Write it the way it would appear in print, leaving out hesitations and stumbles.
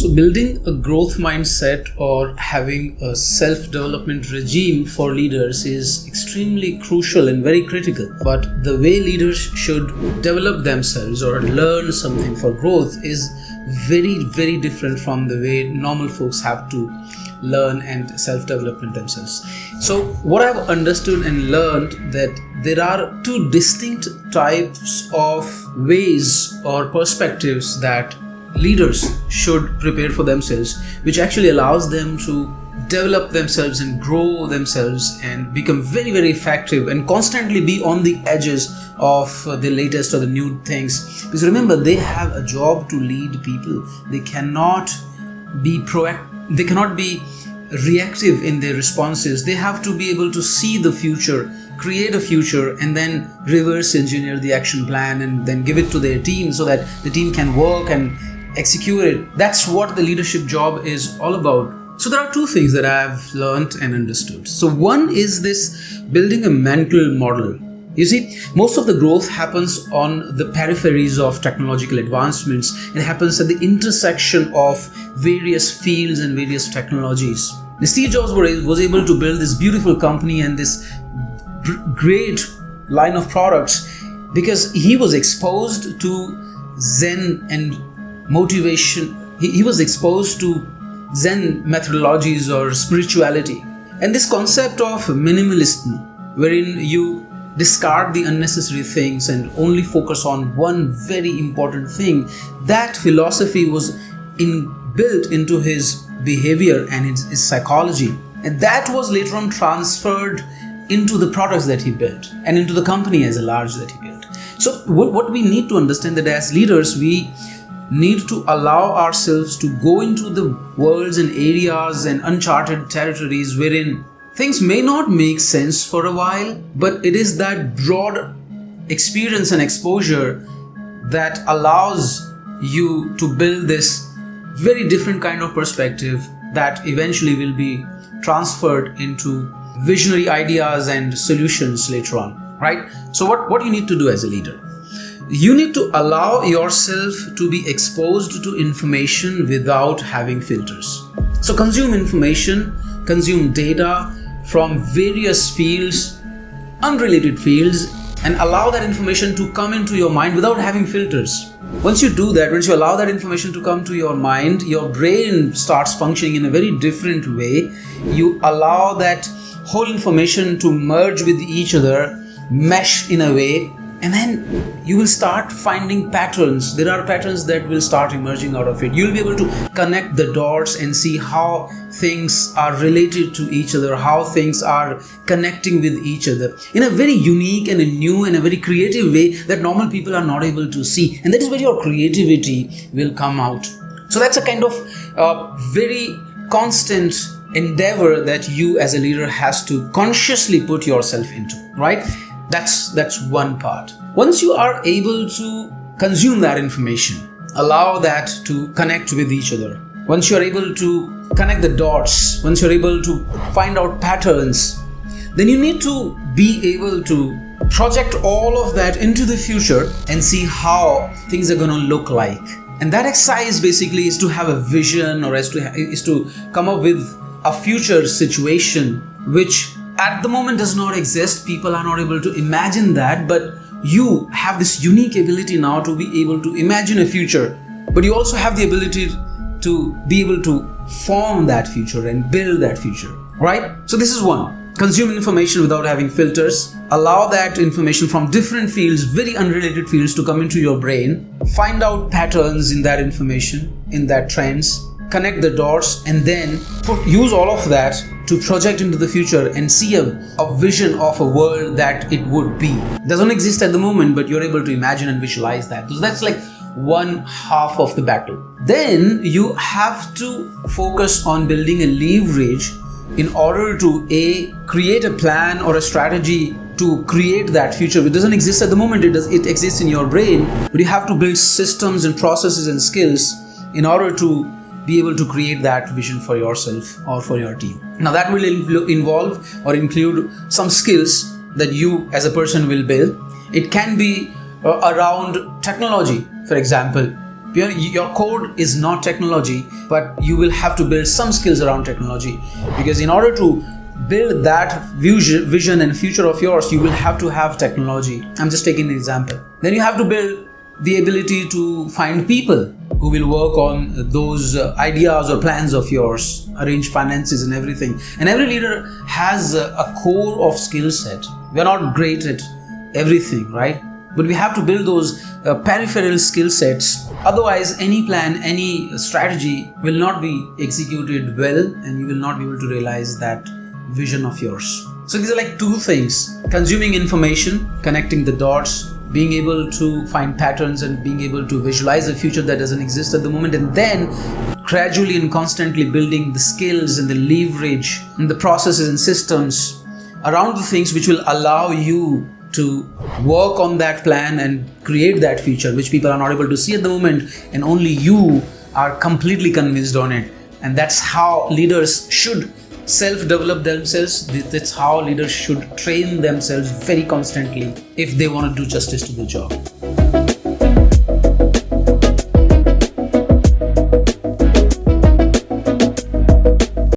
So building a growth mindset or having a self-development regime for leaders is extremely crucial and very critical. But the way leaders should develop themselves or learn something for growth is very, very different from the way normal folks have to learn and self-development themselves. So what I've understood and learned that there are two distinct types of ways or perspectives that leaders should prepare for themselves, which actually allows them to develop themselves and grow themselves and become very, very effective and constantly be on the edges of the latest or the new things. Because remember, they have a job to lead people. They cannot be proactive. They cannot be reactive in their responses. They have to be able to see the future, create a future, and then reverse engineer the action plan and then give it to their team so that the team can work and execute it. That's what the leadership job is all about. So there are two things that I've learned and understood. So one is this building a mental model. You see, most of the growth happens on the peripheries of technological advancements. It happens at the intersection of various fields and various technologies. Steve Jobs was able to build this beautiful company and this great line of products because he was exposed to Zen and motivation. He was exposed to Zen methodologies or spirituality. And this concept of minimalism, wherein you discard the unnecessary things and only focus on one very important thing, that philosophy was built into his behavior and his psychology. And that was later on transferred into the products that he built and into the company as a large that he built. So what we need to understand that as leaders, we need to allow ourselves to go into the worlds and areas and uncharted territories wherein things may not make sense for a while, but it is that broad experience and exposure that allows you to build this very different kind of perspective that eventually will be transferred into visionary ideas and solutions later on, right? So what you need to do as a leader? You need to allow yourself to be exposed to information without having filters. So consume information, consume data from various fields, unrelated fields, and allow that information to come into your mind without having filters. Once you do that, once you allow that information to come to your mind, your brain starts functioning in a very different way. You allow that whole information to merge with each other, mesh in a way, and then you will start finding patterns. There are patterns that will start emerging out of it. You'll be able to connect the dots and see how things are related to each other, how things are connecting with each other in a very unique and a new and a very creative way that normal people are not able to see. And that is where your creativity will come out. So that's a kind of very constant endeavor that you as a leader has to consciously put yourself into, right? That's one part. Once you are able to consume that information, allow that to connect with each other. Once you are able to connect the dots, once you're able to find out patterns, then you need to be able to project all of that into the future and see how things are going to look like. And that exercise basically is to have a vision or is to come up with a future situation which at the moment does not exist. People are not able to imagine that, but you have this unique ability now to be able to imagine a future, but you also have the ability to be able to form that future and build that future, right? So this is one. Consume information without having filters. Allow that information from different fields, very unrelated fields, to come into your brain. Find out patterns in that information, in that trends. Connect the dots and then use all of that to project into the future and see a vision of a world that it would be. It doesn't exist at the moment, but you're able to imagine and visualize that. So that's like one half of the battle. Then you have to focus on building a leverage in order to create a plan or a strategy to create that future. It doesn't exist at the moment, it exists in your brain, but you have to build systems and processes and skills in order to be able to create that vision for yourself or for your team. Now that will involve or include some skills that you as a person will build. It can be around technology, for example. Your code is not technology, but you will have to build some skills around technology, because in order to build that vision and future of yours, you will have to have technology. I'm just taking an example. Then you have to build the ability to find people who will work on those ideas or plans of yours, arrange finances and everything. And every leader has a core of skill set. We are not great at everything, right? But we have to build those peripheral skill sets. Otherwise, any plan, any strategy will not be executed well, and you will not be able to realize that vision of yours. So these are like two things: consuming information, connecting the dots, being able to find patterns and being able to visualize a future that doesn't exist at the moment, and then gradually and constantly building the skills and the leverage and the processes and systems around the things which will allow you to work on that plan and create that future which people are not able to see at the moment, and only you are completely convinced on it. And that's how leaders should self-develop themselves. That's how leaders should train themselves very constantly if they want to do justice to the job.